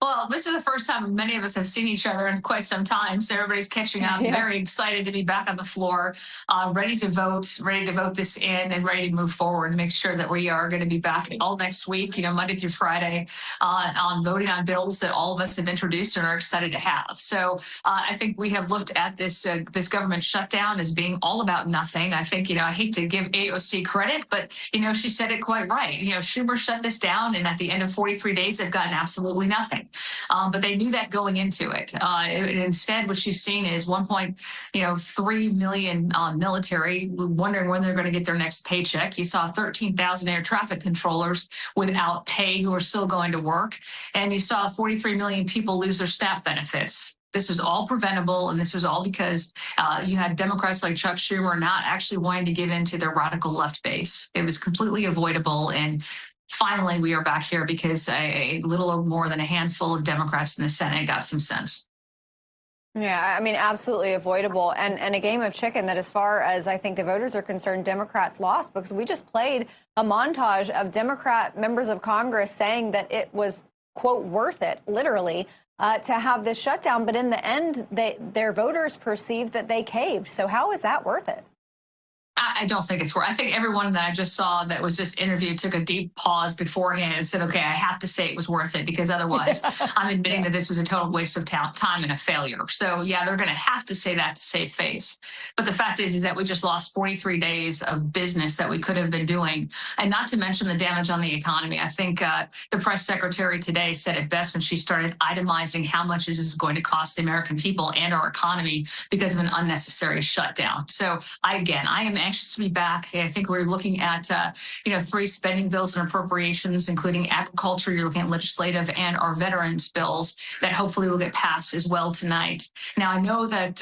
Well, this is the first time many of us have seen each other in quite some time, so everybody's catching up. Yeah. Very excited to be back on the floor, ready to vote this in, and ready to move forward and make sure that we are going to be back all next week, Monday through Friday, on voting on bills that all of us have introduced and are excited to have. So I think we have looked at this government shutdown as being all about nothing. I think, I hate to give AOC credit, but, she said it quite right. Schumer shut this down, and at the end of 43 days, they've gotten absolutely nothing. But they knew that going into it. Instead, what you've seen is 1.3 million military wondering when they're going to get their next paycheck. You saw 13,000 air traffic controllers without pay who are still going to work. And you saw 43 million people lose their SNAP benefits. This was all preventable, and this was all because you had Democrats like Chuck Schumer not actually wanting to give in to their radical left base. It was completely avoidable, and finally we are back here because a little more than a handful of Democrats in the Senate got some sense. Yeah, I mean, absolutely avoidable, and a game of chicken that, as far as I think the voters are concerned, Democrats lost, because we just played a montage of Democrat members of Congress saying that it was, quote, worth it, literally, to have this shutdown. But in the end, their voters perceived that they caved. So how is that worth it? I don't think it's worth. I think everyone that I just saw that was just interviewed took a deep pause beforehand and said, okay, I have to say it was worth it, because otherwise I'm admitting that this was a total waste of time and a failure. So yeah, they're going to have to say that to save face. But the fact is that we just lost 43 days of business that we could have been doing, and not to mention the damage on the economy. I think the press secretary today said it best when she started itemizing how much this is going to cost the American people and our economy because of an unnecessary shutdown. So I am anxious to be back. I think we're looking at, 3 spending bills and appropriations, including agriculture. You're looking at legislative and our veterans bills that hopefully will get passed as well tonight. Now, I know that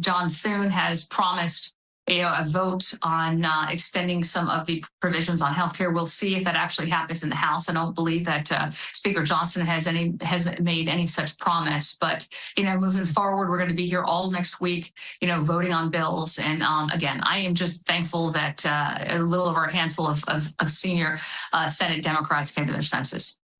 John Thune has promised a vote on extending some of the provisions on healthcare. We'll see if that actually happens in the House. I don't believe that Speaker Johnson has made any such promise. But moving forward, we're going to be here all next week, voting on bills. And again, I am just thankful that a little over a handful of senior Senate Democrats came to their senses.